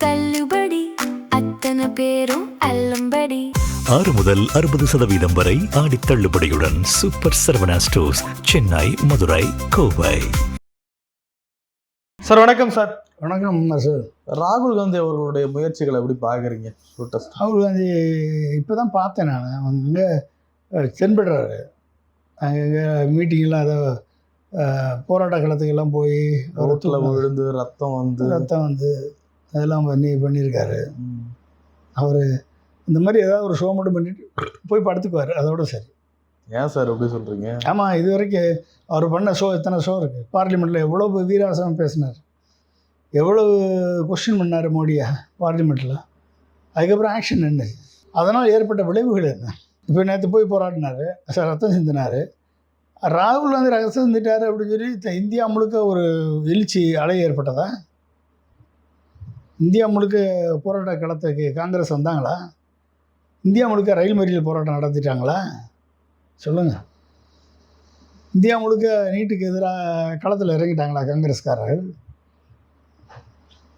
தள்ளுபடி அத்தனை பேரும் அல்லம்படி 6 முதல் 60% வரை ஆடி தள்ளுபடியுடன் super Saravana stores, Chennai, Madurai, Kovai. Sir வணக்கம் சார். வணக்கம் சார். ராகுல் காந்தி அவர்களுடைய முயற்சிகளை எப்படி பார்க்குறீங்க? ராகுல் காந்தி இப்போ தான் பார்த்தேன் நான். அவங்க இங்கே தென்படுறாரு. அங்கே மீட்டிங்கெல்லாம் ஏதோ போராட்ட களத்துக்கெல்லாம் போய் ரோட்டில் விழுந்து ரத்தம் வந்து அதெல்லாம் பண்ணியிருக்காரு. அவர் இந்த மாதிரி ஏதாவது ஒரு ஷோ மட்டும் பண்ணிட்டு போய் படுத்துக்குவார், அதோட சரி. ஏன் சார் எப்படி சொல்கிறீங்க? ஆமாம், இது வரைக்கும் அவர் பண்ண ஷோ எத்தனை ஷோ இருக்குது. பார்லிமெண்ட்டில் எவ்வளோ வீராசனம் பேசினார், எவ்வளோ கொஸ்டின் பண்ணார் மோடியா பார்லிமெண்ட்டில். அதுக்கப்புறம் ஆக்ஷன் என்ன, அதனால் ஏற்பட்ட விளைவுகள் என்ன? இப்போ நேற்று போய் போராடினார், ரத்தம் சிந்தினார். ராகுல் காந்தி ரத்தம் சிந்திட்டார் அப்படின்னு சொல்லி இந்தியா முழுக்க ஒரு எழுச்சி அலை ஏற்பட்டதா? இந்தியா முழுக்க போராட்ட களத்துக்கு காங்கிரஸ் வந்தாங்களா? இந்தியா முழுக்க ரயில் மறியல் போராட்டம் நடத்திட்டாங்களா? சொல்லுங்கள். இந்தியா முழுக்க நீட்டுக்கு எதிராக களத்தில் இறங்கிட்டாங்களா காங்கிரஸ்காரர்கள்?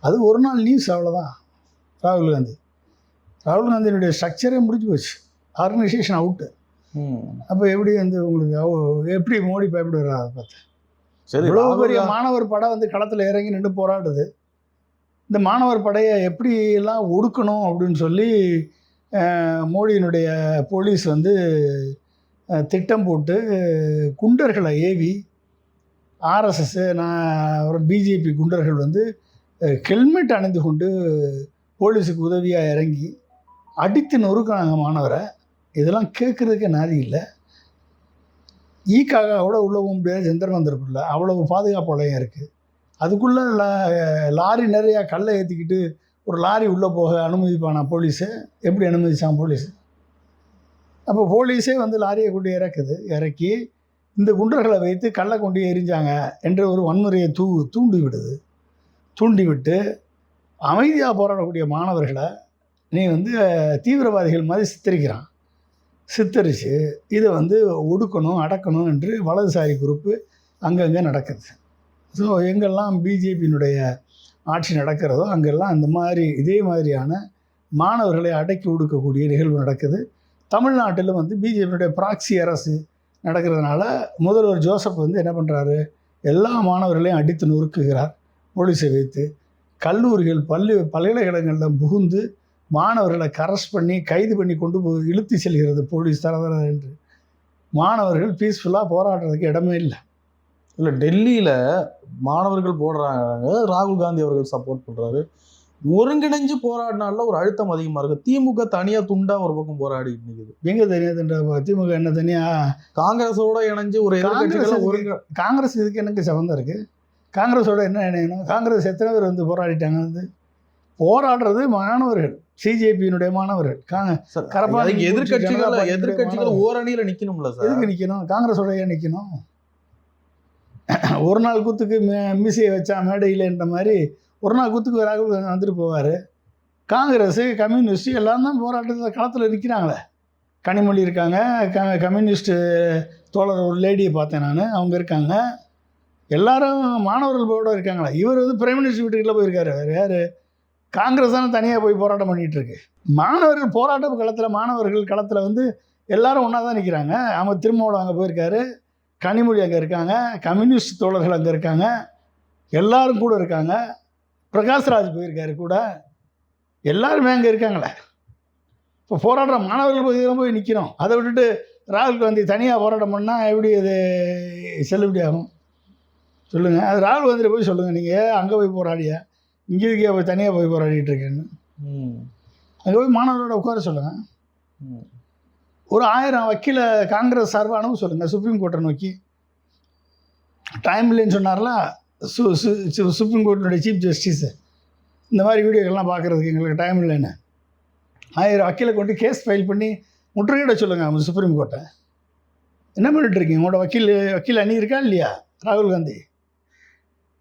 அது ஒரு நாள் நியூஸ், அவ்வளோதான். ராகுல் காந்தியினுடைய ஸ்ட்ரக்சரே முடிஞ்சு போச்சு, ஆர்கனைசேஷன் அவுட்டு. அப்போ எப்படி உங்களுக்கு எப்படி மோடி பயப்படுறாரு? அதை பார்த்து சரி, இவ்வளோ பெரிய மாணவர் படை களத்தில் இறங்கி நின்று போராடுது. இந்த மாணவர் படையை எப்படியெல்லாம் ஒடுக்கணும் அப்படின்னு சொல்லி மோடியினுடைய போலீஸ் திட்டம் போட்டு குண்டர்களை ஏவி, ஆர்எஸ்எஸ் ஒரு பிஜேபி குண்டர்கள் ஹெல்மெட் அணிந்து கொண்டு போலீஸுக்கு உதவியாக இறங்கி அடித்து நொறுக்கினாங்க மாணவரை. இதெல்லாம் கேட்குறதுக்கே நாதி இல்லை. ஈக்காக கூட உள்ள போக முடியாது, ஜந்தர் மந்தருக்குள்ள அவ்வளவு பாதுகாப்பு வளையம் இருக்குது. அதுக்குள்ளே லாரி நிறையா கல்லை ஏற்றிக்கிட்டு ஒரு லாரி உள்ளே போக அனுமதிப்பானா போலீஸு? எப்படி அனுமதிச்சான் போலீஸு? அப்போ போலீஸே லாரியை கொண்டு இறக்கி இந்த குண்டர்களை வைத்து கல்லை கொண்டு எரிஞ்சாங்க என்ற ஒரு வன்முறையை தூண்டிவிட்டு அமைதியாக போராடக்கூடிய மாணவர்களை நீ தீவிரவாதிகள் மாதிரி சித்தரித்து இதை ஒடுக்கணும், அடக்கணும் என்று வலதுசாரி குரூப்பு அங்கங்கே நடக்குது. ஸோ எங்கெல்லாம் பிஜேபியினுடைய ஆட்சி நடக்கிறதோ அங்கெல்லாம் இதே மாதிரியான மாணவர்களை அடக்கி ஒடுக்கக்கூடிய நிகழ்வு நடக்குது. தமிழ்நாட்டில் பிஜேபியினுடைய ப்ராக்சி அரசு நடக்கிறதுனால முதல்வர் ஜோசப் என்ன பண்ணுறாரு, எல்லா மாணவர்களையும் அடித்து நொறுக்குகிறார் போலீஸை வைத்து. கல்லூரிகள் பல்கலைக்கழகங்களில் புகுந்து மாணவர்களை கரெஸ்ட் பண்ணி கைது பண்ணி கொண்டு போய் இழுத்து செல்கிறது போலீஸ் தரதர என்று. மாணவர்கள் பீஸ்ஃபுல்லாக போராடுறதுக்கு இடமே இல்லை. இல்லை, டெல்லியில் மாணவர்கள் போடுறாங்க, ராகுல் காந்தி அவர்கள் சப்போர்ட் பண்ணுறாரு. ஒருங்கிணைஞ்சு போராடினால ஒரு அழுத்தம் அதிகமாக இருக்குது. திமுக தனியாக துண்டாக ஒரு பக்கம் போராடிட்டு நிற்குது. எங்கே தனியாக திமுக என்ன தனியாக காங்கிரஸோட இணைஞ்சு ஒரு காங்கிரஸ் இதுக்கு எனக்கு சம்மந்தம் இருக்குது? காங்கிரஸோட என்ன இணையணும்? காங்கிரஸ் எத்தனை பேர் போராடிட்டாங்க? போராடுறது மாணவர்கள், சிஜேபியினுடைய மாணவர்கள். எதிர்கட்சிகள் ஓரணியில் நிற்கணும்ல சார். எதுக்கு நிற்கணும்? காங்கிரஸோட ஏன் நிற்கணும்? ஒரு நாள் கூத்துக்கு மீசையை வச்சா மேடையில்ன்ற மாதிரி ஒரு நாள் கூத்துக்கு ராகுல் வந்துட்டு போவார். காங்கிரஸு, கம்யூனிஸ்ட்டு எல்லாம் தான் போராட்டத்தில் களத்தில் நிற்கிறாங்களே. கனிமொழி இருக்காங்க, கம்யூனிஸ்ட்டு தோழர் ஒரு லேடியை பார்த்தேன் நான், அவங்க இருக்காங்க. எல்லாரும் மாணவர்கள் போட இருக்காங்களே. இவர் பிரைம் மினிஸ்டர் வீட்டுக்குள்ளே போயிருக்காரு. வேறு யார்? காங்கிரஸ் தானே தனியாக போய் போராட்டம் பண்ணிகிட்ருக்கு. மாணவர்கள் போராட்ட களத்தில், மாணவர்கள் களத்தில் எல்லோரும் ஒன்றா தான் நிற்கிறாங்க. அவங்க திருமாவளவன் அங்கே போயிருக்காரு, கனிமொழி அங்கே இருக்காங்க, கம்யூனிஸ்ட் தோழர்கள் அங்கே இருக்காங்க, எல்லோரும் கூட இருக்காங்க. பிரகாஷ்ராஜ் போயிருக்காரு கூட, எல்லாருமே அங்கே இருக்காங்களே. இப்போ போராடுற மாணவர்கள் போய் நிற்கிறோம். அதை விட்டுட்டு ராகுல் காந்தி தனியாக போராட்டம் பண்ணால் எப்படி அது செல்லுபடி ஆகும்? சொல்லுங்கள். அது ராகுல் காந்தியில் போய் சொல்லுங்கள், நீங்கள் அங்கே போய் போராடியா, இங்கே இருக்கியா போய் தனியாக போய் போராடிட்டு இருக்கேன்னு. அங்கே போய் மாணவர்களோட உட்கார சொல்லுங்கள். ஒரு 1000 வக்கீல காங்கிரஸ் சார்பாக அனுப்ப சொல்லுங்கள் சுப்ரீம் கோர்ட்டை நோக்கி. டைம் இல்லைன்னு சொன்னார்ல சுப்ரீம் கோர்ட்டினுடைய சீஃப் ஜஸ்டிஸு, இந்த மாதிரி வீடியோக்கள்லாம் பார்க்குறதுக்கு எங்களுக்கு டைம் இல்லைன்னு 1000 வக்கீலை கொண்டு கேஸ் ஃபைல் பண்ணி முற்றுகையிட சொல்லுங்கள் சுப்ரீம் கோர்ட்டை. என்ன பண்ணிட்டுருக்கீங்க? உங்களோட வக்கீல் அணி இருக்கா இல்லையா? ராகுல் காந்தி,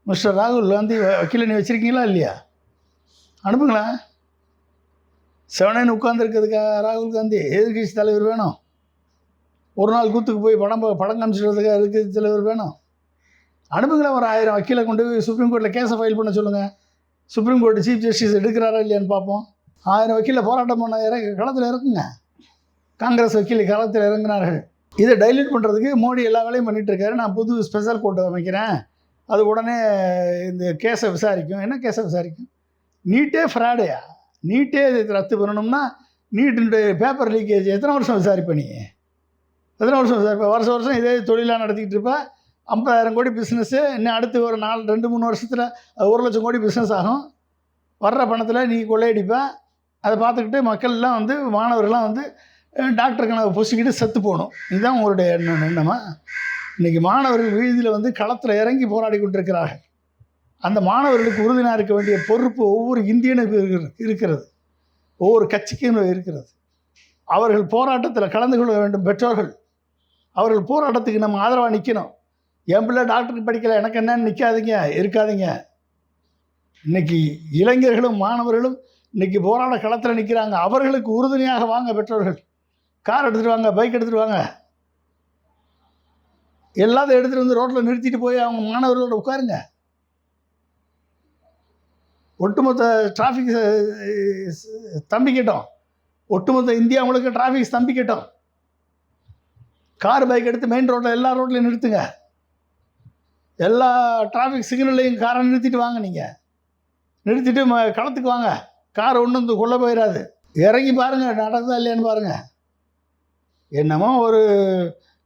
மிஸ்டர் ராகுல் காந்தி வக்கீல் அணி வச்சுருக்கீங்களா இல்லையா? அனுப்புங்களேன். செவனேன்னு உட்காந்துருக்கிறதுக்காக ராகுல் காந்தி எதிர்கட்சி தலைவர் வேணும்? ஒரு நாள் கூத்துக்கு போய் படம் காமிச்சிடுறதுக்காக எதிர்கட்சி தலைவர் வேணும்? அனுப்புங்களேன். ஒரு 1000 வக்கீலை கொண்டு போய் சுப்ரீம் கோர்ட்டில் கேஸை ஃபைல் பண்ண சொல்லுங்கள். சுப்ரீம் கோர்ட்டு சீஃப் ஜஸ்டிஸ் எடுக்கிறாரா இல்லையான்னு பார்ப்போம். 1000 வக்கீலில் போராட்டம் பண்ண களத்தில் இறக்குங்க. காங்கிரஸ் வக்கீல் களத்தில் இறங்கினார்கள். இதை டைல்யூட் பண்ணுறதுக்கு மோடி எல்லா வேலையும் பண்ணிகிட்ருக்காரு. நான் புது ஸ்பெஷல் கோர்ட் அமைக்கிறேன், அது உடனே இந்த கேஸை விசாரிக்கும். என்ன கேஸை விசாரிக்கும்? நீட்டே ஃப்ராடையா? நீட்டே ரத்து பண்ணணும்னா நீட்டுடைய பேப்பர் லீக்கேஜ் எத்தனை வருஷம் விசாரிப்ப? நீ எத்தனை வருஷம் விசாரிப்ப? வருஷம் இதே தொழிலாக நடத்திக்கிட்டு இருப்ப. 50,000 கோடி பிஸ்னஸ்ஸு, இன்னும் அடுத்து ஒரு 2-3 வருஷத்தில் 1,00,000 கோடி பிஸ்னஸ் ஆகும். வர்ற பணத்தில் நீ கொள்ளையடிப்ப. அதை பார்த்துக்கிட்டு மக்கள்லாம் வந்து மாணவர்கள்லாம் வந்து டாக்டர் கனவை பொசிக்கிட்டு செத்து போகணும். இதுதான் உங்களுடைய எண்ணமா? இன்றைக்கி மாணவர்கள் வீதியில் வந்து களத்தில் இறங்கி போராடி கொண்டிருக்கிறார்கள். அந்த மாணவர்களுக்கு உறுதுணையாக இருக்க வேண்டிய பொறுப்பு ஒவ்வொரு இந்தியனுக்கு இருக்கிறது, ஒவ்வொரு கட்சிக்கும் இருக்கிறது. அவர்கள் போராட்டத்தில் கலந்து கொள்ள வேண்டும். பெற்றோர்கள் அவர்கள் போராட்டத்துக்கு நம்ம ஆதரவாக நிற்கணும். என் பிள்ளை டாக்டருக்கு படிக்கலை, எனக்கு என்னன்னு நிற்காதீங்க, இருக்காதீங்க. இன்றைக்கி இளைஞர்களும் மாணவர்களும் இன்றைக்கி போராட களத்தில் நிற்கிறாங்க. அவர்களுக்கு உறுதுணையாக வாங்க பெற்றோர்கள். கார் எடுத்துகிட்டு வாங்க, பைக் எடுத்துகிட்டு வாங்க, எல்லாத்தையும் எடுத்துகிட்டு வந்து ரோட்டில் நிறுத்திட்டு போய் அவங்க மாணவர்களோட உட்காருங்க. ஒட்டுமொத்த டிராஃபிக் ஸ்தம்பிக்கட்டும். ஒட்டுமொத்த இந்தியா முழுக்க டிராஃபிக் ஸ்தம்பிக்கட்டும். கார் பைக் எடுத்து மெயின் ரோட்டில் எல்லா ரோட்லையும் நிறுத்துங்க. எல்லா டிராஃபிக் சிக்னல்லையும் காரை நிறுத்திட்டு வாங்க. நீங்கள் நிறுத்திட்டு களத்துக்கு வாங்க. கார் ஒன்றும் வந்து கொள்ள போயிடாது. இறங்கி பாருங்கள், நடக்குதா இல்லையான்னு பாருங்கள். என்னமோ ஒரு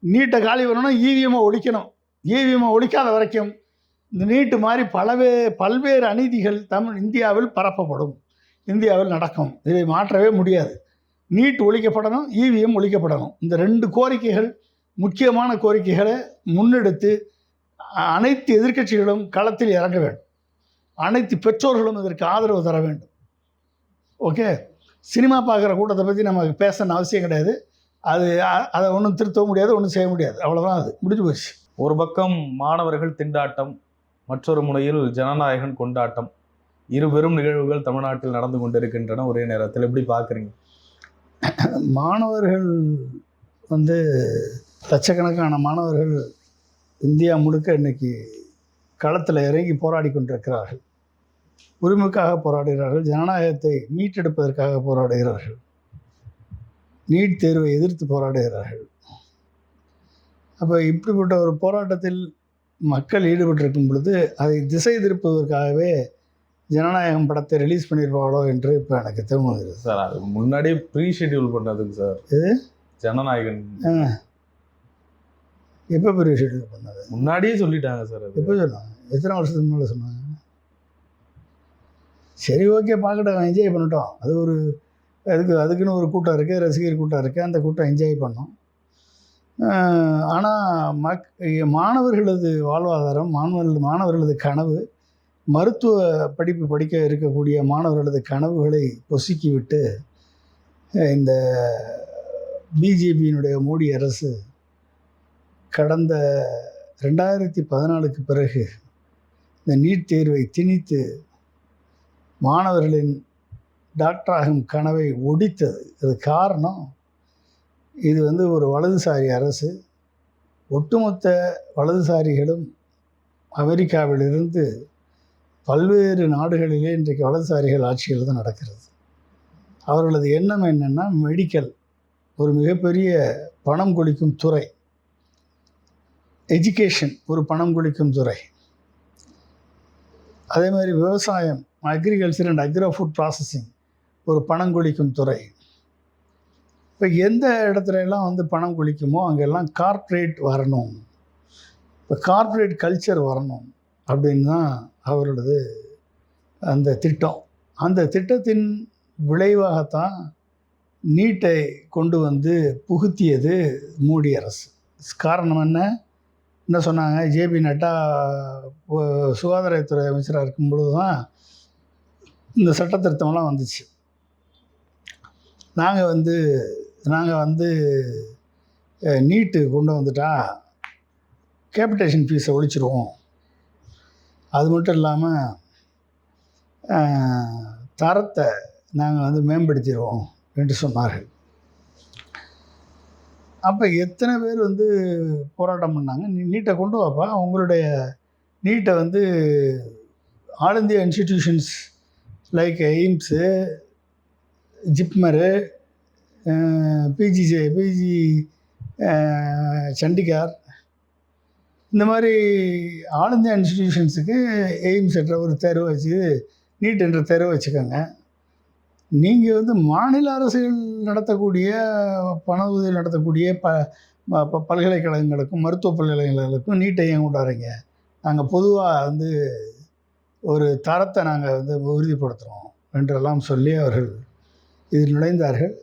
நீட்டை காலி பண்ணணும், இவிஎம்மை ஒழிக்கணும். இவிஎம்மை ஒழிக்காத வரைக்கும் இந்த நீட்டு மாதிரி பல்வேறு அநீதிகள் இந்தியாவில் பரப்பப்படும், இந்தியாவில் நடக்கும். இதை மாற்றவே முடியாது. நீட் ஒழிக்கப்படணும், இவிஎம் ஒழிக்கப்படணும். இந்த 2 கோரிக்கைகள் முக்கியமான கோரிக்கைகளை முன்னெடுத்து அனைத்து எதிர்க்கட்சிகளும் களத்தில் இறங்க வேண்டும். அனைத்து பெற்றோர்களும் இதற்கு ஆதரவு தர வேண்டும். ஓகே, சினிமா பார்க்குற கூட்டத்தை பற்றி நமக்கு பேசணும்னு அவசியம் கிடையாது. அதை ஒன்றும் திருத்தவும் முடியாது, ஒன்றும் செய்ய முடியாது. அவ்வளோதான், அது முடிஞ்சு போச்சு. ஒரு பக்கம் மாணவர்கள் திண்டாட்டம், மற்றொரு முனையில் ஜனநாயகன் கொண்டாட்டம். இரு பெரும் நிகழ்வுகள் தமிழ்நாட்டில் நடந்து கொண்டிருக்கின்றன ஒரே நேரத்தில். எப்படி பார்க்குறீங்க? மாணவர்கள் வந்து லட்சக்கணக்கான மாணவர்கள் இந்தியா முழுக்க இன்றைக்கி களத்தில் இறங்கி போராடி கொண்டிருக்கிறார்கள். உரிமைக்காக போராடுகிறார்கள், ஜனநாயகத்தை மீட்டெடுப்பதற்காக போராடுகிறார்கள், நீட் தேர்வை எதிர்த்து போராடுகிறார்கள். அப்போ இப்படிப்பட்ட ஒரு போராட்டத்தில் மக்கள் ஈடுபட்டிருக்கும் பொழுது அதை திசை திருப்பதற்காகவே ஜனநாயகம் படத்தை ரிலீஸ் பண்ணியிருப்பாங்களோ என்று இப்போ எனக்கு தோணுகிறது. சார், அது முன்னாடியே ப்ரீ ஷெட்யூல் பண்ணதுங்க சார். இது ஜனநாயகன் எப்போ ப்ரீ ஷெட்யூல் பண்ணது? முன்னாடியே சொல்லிட்டாங்க சார். அது எப்போ சொன்னாங்க? எத்தனை வருஷத்துக்கு முன்னாடி சொன்னாங்க? சரி, ஓகே, பார்க்கட்டும், என்ஜாய் பண்ணட்டும். அது ஒரு அதுக்குன்னு ஒரு கூட்டம் இருக்குது, ரசிகர் கூட்டம் இருக்குது, அந்த கூட்டம் என்ஜாய் பண்ணோம். ஆனால் மாணவர்களது வாழ்வாதாரம், மாணவர்களது கனவு, மருத்துவ படிப்பு படிக்க இருக்கக்கூடிய மாணவர்களது கனவுகளை பொசுக்கிவிட்டு இந்த பிஜேபியினுடைய மோடி அரசு கடந்த 2014க்கு பிறகு இந்த நீட் தேர்வை திணித்து மாணவர்களின் டாக்டராகும் கனவை ஒடித்தது. அது காரணம், இது வந்து ஒரு வலதுசாரி அரசு. ஒட்டுமொத்த வலதுசாரிகளும் அமெரிக்காவிலிருந்து பல்வேறு நாடுகளிலே இன்றைக்கு வலதுசாரிகள் ஆட்சிகள் தான் நடக்கிறது. அவர்களது எண்ணம் என்னென்னா, மெடிக்கல் ஒரு மிகப்பெரிய பணம் கொளிக்கும் துறை, எஜுகேஷன் ஒரு பணம் கொளிக்கும் துறை, அதே மாதிரி விவசாயம், agriculture and agro food processing ஒரு பணம் கொளிக்கும் துறை. இப்போ எந்த இடத்துல எல்லாம் வந்து பணம் கொளிக்குமோ அங்கெல்லாம் கார்ப்பரேட் வரணும், இப்போ கார்ப்பரேட் கல்ச்சர் வரணும் அப்படின்னு தான் அவர்களது அந்த திட்டம். அந்த திட்டத்தின் விளைவாகத்தான் நீட்டை கொண்டு வந்து புகுத்தியது மோடி அரசு. காரணம் என்ன சொன்னாங்க? ஜேபி நட்டா சுகாதாரத்துறை அமைச்சராக இருக்கும் பொழுது தான் இந்த சட்டத்திருத்தமெல்லாம் வந்துச்சு. நாங்கள் வந்து நீட்டு கொண்டு வந்துட்டா கேபிட்டேஷன் ஃபீஸை ஒழிச்சிருவோம், அது மட்டும் இல்லாமல் தரத்தை நாங்கள் வந்து மேம்படுத்திடுவோம் என்று சொன்னார்கள். அப்போ எத்தனை பேர் வந்து போராட்டம் பண்ணாங்க? நீட்டை கொண்டு வாப்பா, உங்களுடைய நீட்டை வந்து all India institutions like AIIMS, JIPMER, PG Chandigarh, இந்த மாதிரி ஆல் இந்தியா இன்ஸ்டிடியூஷன்ஸுக்கு எய்ம்ஸ் என்ற ஒரு தேர்வை வச்சு, நீட் என்ற தேர்வை வச்சுக்கோங்க. நீங்கள் வந்து மாநில அரசுகள் நடத்தக்கூடிய பண உதவி நடத்தக்கூடிய பல்கலைக்கழகங்களுக்கும் மருத்துவ பல்கலைக்கழகங்களுக்கும் நீட்டை ஏன் கொண்டாடுறீங்க? நாங்கள் பொதுவாக வந்து ஒரு தரத்தை நாங்கள் வந்து உறுதிப்படுத்துகிறோம் என்றெல்லாம் சொல்லி அவர்கள் இதில் நுழைந்தார்கள்.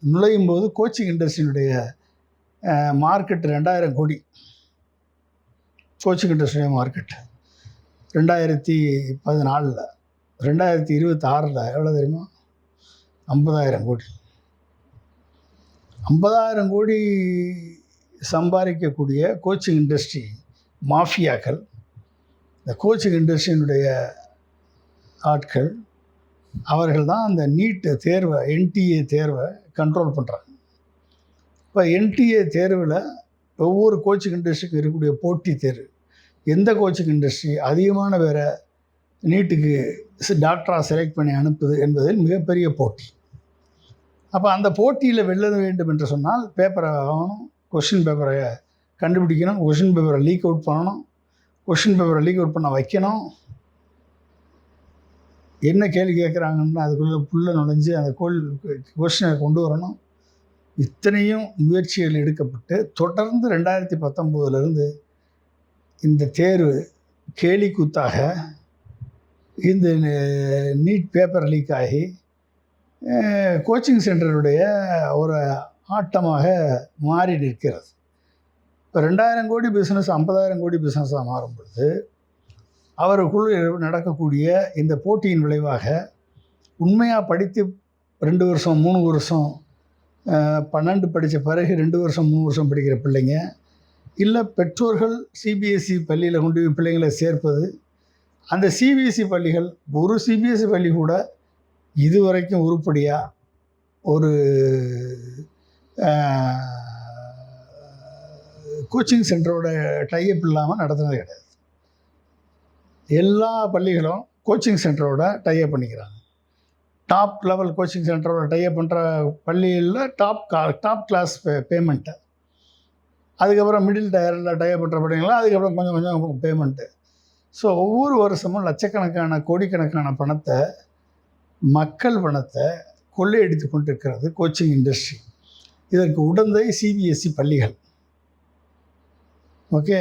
நுழையும் போது கோச்சிங் இண்டஸ்ட்ரியினுடைய மார்க்கெட் 2000 கோடி. Coaching இண்டஸ்ட்ரியுடைய market 2014. 2026 எவ்வளோ தெரியுமா? 50,000 கோடி. 50,000 கோடி சம்பாதிக்கக்கூடிய கோச்சிங் இண்டஸ்ட்ரி மாஃபியாக்கள், இந்த கோச்சிங் இண்டஸ்ட்ரியினுடைய ஆட்கள், அவர்கள் தான் அந்த நீட்டு தேர்வை, என்டிஏ தேர்வை கண்ட்ரோல் பண்ணுறாங்க. இப்போ என்டிஏ தேர்வில் ஒவ்வொரு கோச்சிங் இண்டஸ்ட்ரிக்கும் இருக்கக்கூடிய போட்டி தேர்வு, எந்த கோச்சிங் இண்டஸ்ட்ரி அதிகமான பேரை நீட்டுக்கு டாக்டராக செலக்ட் பண்ணி அனுப்புது என்பதில் மிகப்பெரிய போட்டி. அப்போ அந்த போட்டியில் வெல்ல வேண்டும் என்று சொன்னால் பேப்பரை வாங்கணும், கொஷின் பேப்பரை கண்டுபிடிக்கணும், கொஷின் பேப்பரை லீக் அவுட் பண்ணணும், கொஷின் பேப்பரை லீக் அவுட் பண்ண வைக்கணும். என்ன கேள்வி கேட்குறாங்கன்னு அதுக்குள்ளே நுழைஞ்சு அந்த கொஷினை கொண்டு வரணும். இத்தனையும் முயற்சிகள் எடுக்கப்பட்டு தொடர்ந்து 2019 இந்த தேர்வு கேலிக்கூத்தாக இந்த நீட் பேப்பர் லீக் ஆகி கோச்சிங் சென்டருடைய ஒரு ஆட்டமாக மாறி நிற்கிறது. இப்போ 2000 கோடி பிஸ்னஸ் 50,000 கோடி பிஸ்னஸாக மாறும் பொழுது அவருக்குள் நடக்கக்கூடிய இந்த போட்டியின் விளைவாக உண்மையாக படித்து 2 வருஷம் 3 வருஷம் 12 படித்த பிறகு 2 வருஷம் 3 வருஷம் படிக்கிற பிள்ளைங்க, இல்லை பெற்றோர்கள் சிபிஎஸ்சி பள்ளியில் கொண்டு போய் பிள்ளைங்களை சேர்ப்பது, அந்த சிபிஎஸ்சி பள்ளிகள், ஒரு சிபிஎஸ்சி பள்ளி கூட இதுவரைக்கும் உருப்படியாக ஒரு கோச்சிங் சென்டரோட டைப் இல்லாமல் நடத்துனது கிடையாது. எல்லா பள்ளிகளும் கோச்சிங் சென்டரோட டைப் பண்ணிக்கிறாங்க. டாப் லெவல் கோச்சிங் சென்டரோட டைப் பண்ணுற பள்ளியில் டாப் கிளாஸ் பேமெண்ட்டு, அதுக்கப்புறம் மிடில் டயரில் டைப் பண்ணுற பள்ளிங்களாம் அதுக்கப்புறம் கொஞ்சம் கொஞ்சம் பேமெண்ட்டு. ஸோ ஒவ்வொரு வருஷமும் லட்சக்கணக்கான கோடிக்கணக்கான பணத்தை, மக்கள் பணத்தை கொள்ளையடித்து கொண்டிருக்கிறது கோச்சிங் இண்டஸ்ட்ரி. இதற்கு உடந்தை சிபிஎஸ்சி பள்ளிகள். ஓகே,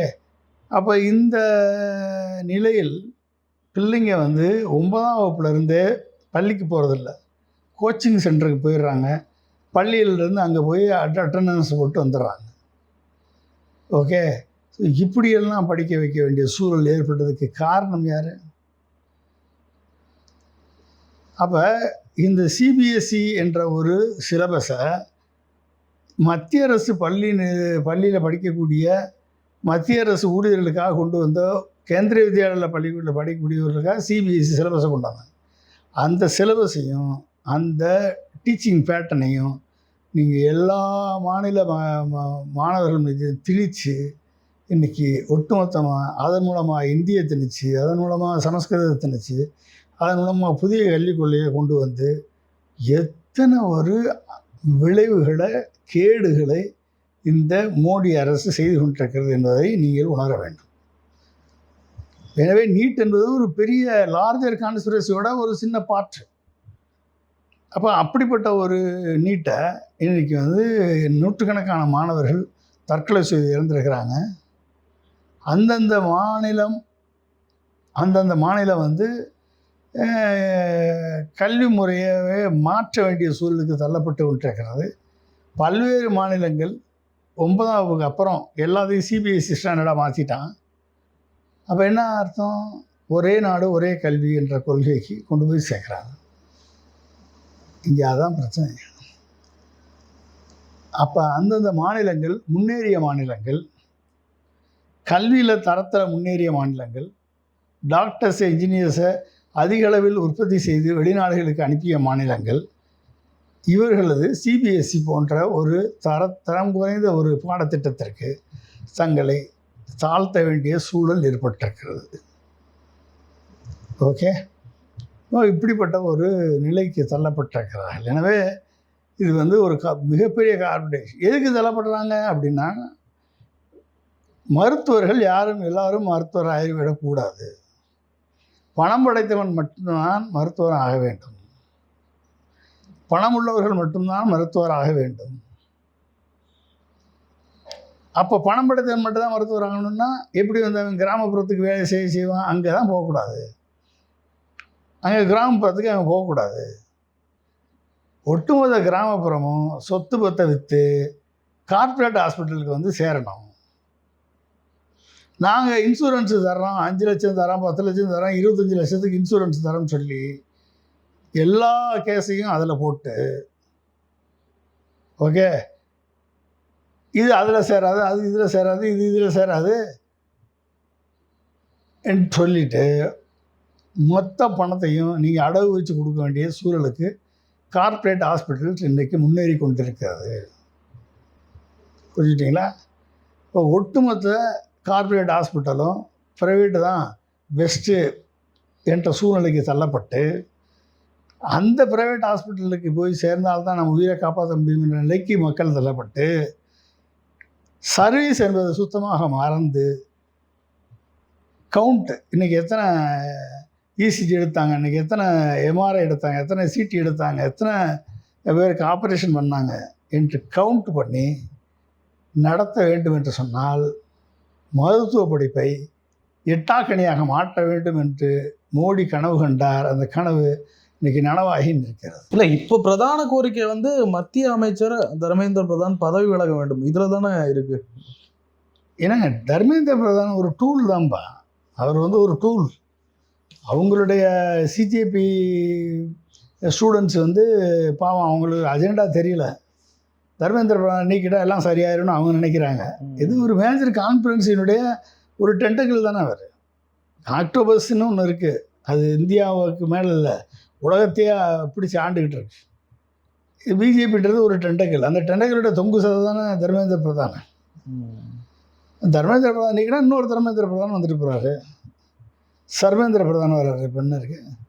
அப்போ இந்த நிலையில் பிள்ளைங்க வந்து 9ஆம் வகுப்புலேருந்தே பள்ளிக்கு போகிறதில்ல, கோச்சிங் சென்டருக்கு போயிடுறாங்க. பள்ளியிலேருந்து அங்கே போய் அட்டண்டன்ஸ் போட்டு வந்துடுறாங்க. ஓகே, ஸோ இப்படியெல்லாம் படிக்க வைக்க வேண்டிய சூழல் ஏற்பட்டதுக்கு காரணம் யார்? அப்போ இந்த சிபிஎஸ்சி என்ற ஒரு சிலபஸை மத்திய அரசு பள்ளியில் படிக்கக்கூடிய மத்திய அரசு ஊழியர்களுக்காக கொண்டு வந்தோ, கேந்திரிய வித்யாலயில் பள்ளிக்கூடத்தில் படிக்கக்கூடியவர்களுக்காக சிபிஎஸ்சி சிலபஸை கொண்டாங்க. அந்த சிலபஸையும் அந்த டீச்சிங் பேட்டர்னையும் நீங்கள் எல்லா மாநில மாணவர்கள் மீது திணித்து இன்றைக்கி ஒட்டுமொத்தமாக அதன் மூலமாக இந்தியை திணிச்சு, அதன் மூலமாக சமஸ்கிருதத்தை திணிச்சு, அதன் மூலமாக புதிய கல்விக் கொள்கையை கொண்டு வந்து எத்தனை ஒரு விளைவுகளை, கேடுகளை இந்த மோடி அரசு செய்து கொண்டிருக்கிறது என்பதை நீங்கள் உணர வேண்டும். எனவே நீட் என்பது ஒரு பெரிய லார்ஜர் கான்ஸ்பிரசியோட ஒரு சின்ன பார்ட். அப்போ அப்படிப்பட்ட ஒரு நீட்டை இன்றைக்கி வந்து நூற்றுக்கணக்கான மாணவர்கள் தற்கொலை செய்து இறந்துருக்கிறாங்க. அந்தந்த மாநிலம் வந்து கல்வி முறையவே மாற்ற வேண்டிய சூழலுக்கு தள்ளப்பட்டு கொண்டிருக்கிறது. பல்வேறு மாநிலங்கள் 9ஆம் வகுப்புக்கு அப்புறம் எல்லாத்தையும் சிபிஎஸ்சி ஸ்டாண்டர்டாக மாற்றிட்டான். அப்போ என்ன அர்த்தம்? ஒரே நாடு ஒரே கல்வி என்ற கொள்கைக்கு கொண்டு போய் சேர்க்குறாங்க. இங்கே அதான் பிரச்சனை. அப்போ அந்தந்த மாநிலங்கள், முன்னேறிய மாநிலங்கள், கல்வியில் தரத்தில் முன்னேறிய மாநிலங்கள், டாக்டர்ஸ் இன்ஜினியர்ஸை அதிக அளவில் உற்பத்தி செய்து வெளிநாடுகளுக்கு அனுப்பிய மாநிலங்கள், இவர்களது சிபிஎஸ்சி போன்ற ஒரு தரம் குறைந்த ஒரு பாடத்திட்டத்திற்கு தங்களை தாழ்த்த வேண்டிய சூழல் ஏற்பட்டிருக்கிறது. ஓகே, இப்படிப்பட்ட ஒரு நிலைக்கு தள்ளப்பட்டிருக்கிறார்கள். எனவே இது வந்து ஒரு மிகப்பெரிய கார்பரேஷன். எதுக்கு தள்ளப்படுறாங்க அப்படின்னா, மருத்துவர்கள் எல்லாரும் மருத்துவர் ஆகிவிடக்கூடாது. பணம் படைத்தவன் மட்டும்தான் மருத்துவர் ஆக வேண்டும். பணம் உள்ளவர்கள் மட்டும்தான் மருத்துவர் ஆக வேண்டும். அப்போ பணம் படைத்தவன் மட்டும்தான் மருத்துவர் ஆகணும்னா எப்படி வந்து அவன் கிராமப்புறத்துக்கு வேலை செய்வான்? அங்கே தான் போகக்கூடாது. அங்கே கிராமப்புறத்துக்கு அவன் போகக்கூடாது. ஒட்டுமொத்த கிராமப்புறமும் சொத்து பத்தை விற்று கார்ப்பரேட் ஹாஸ்பிட்டலுக்கு வந்து சேரணும். நாங்கள் இன்சூரன்ஸு தர்றோம், 5 லட்சம் தரோம், 10 லட்சம் தரோம், 25 லட்சத்துக்கு இன்சூரன்ஸ் தரோம்னு சொல்லி எல்லா கேஸையும் அதில் போட்டு, ஓகே இது அதில் சேராது, அது இதில் சேராது, இது இதில் சேராது என்று சொல்லிட்டு மொத்த பணத்தையும் நீங்கள் அடகு வச்சு கொடுக்க வேண்டிய சூழலுக்கு கார்ப்பரேட் ஹாஸ்பிட்டல்ஸ் இன்றைக்கு முன்னேறி கொண்டிருக்கிறது. புரிஞ்சுட்டிங்களா? இப்போ ஒட்டுமொத்த கார்ப்பரேட் ஹாஸ்பிட்டலும் ப்ரைவேட்டு தான் பெஸ்ட்டு என்ற சூழ்நிலைக்கு தள்ளப்பட்டு, அந்த ப்ரைவேட் ஹாஸ்பிட்டலுக்கு போய் சேர்ந்தால்தான் நம்ம உயிரை காப்பாற்ற முடியும் என்ற நிலைக்கு மக்கள் தள்ளப்பட்டு, சர்வீஸ் என்பது சுத்தமாக மறந்து, கவுண்ட்டு இன்றைக்கி எத்தனை இசிஜி எடுத்தாங்க, இன்றைக்கி எத்தனை எம்ஆர்ஐ எடுத்தாங்க, எத்தனை சிடி எடுத்தாங்க, எத்தனை பேருக்கு ஆப்ரேஷன் பண்ணாங்க என்று கவுண்ட் பண்ணி நடத்த வேண்டும் என்று சொன்னால், மருத்துவ படிப்பை எட்டாக்கணியாக மாற்ற வேண்டும் என்று மோடி கனவு கண்டார். அந்த கனவு இன்னைக்கு நனவாகி நிற்கிறது. இல்லை, இப்போ பிரதான கோரிக்கை வந்து மத்திய அமைச்சர் தர்மேந்திர பிரதான் பதவி விலக வேண்டும். இதில் தானே இருக்குது. ஏன்னாங்க தர்மேந்திர பிரதான் ஒரு டூல் தான்பா. அவர் வந்து ஒரு டூல். அவங்களுடைய சிஜேபி ஸ்டூடெண்ட்ஸ் வந்து பாவம், அவங்களுக்கு அஜெண்டா தெரியல. தர்மேந்திர பிரதான் நீக்கிட்டால் எல்லாம் சரியாயிரும்னு அவங்க நினைக்கிறாங்க. இது ஒரு மேஜர் கான்ஃபரன்ஸினுடைய ஒரு டென்டக்கிள் தானே அவர். ஆக்டோபஸ்ன்னு ஒன்று இருக்குது, அது இந்தியாவுக்கு மேலே இல்லை, உலகத்தையே பிடிச்சி ஆண்டுக்கிட்டு இருக்கு. பிஜேபின்றது ஒரு டென்டக்கிள். அந்த டென்டக்கிளோட தொங்கு சததானே தர்மேந்திர பிரதான். தர்மேந்திர பிரதான் நீக்கினா இன்னொரு தர்மேந்திர பிரதான் வந்துட்டு போகிறாரு. சர்வேந்திர பிரதான் வர்றாரு. இப்போ என்ன இருக்குது?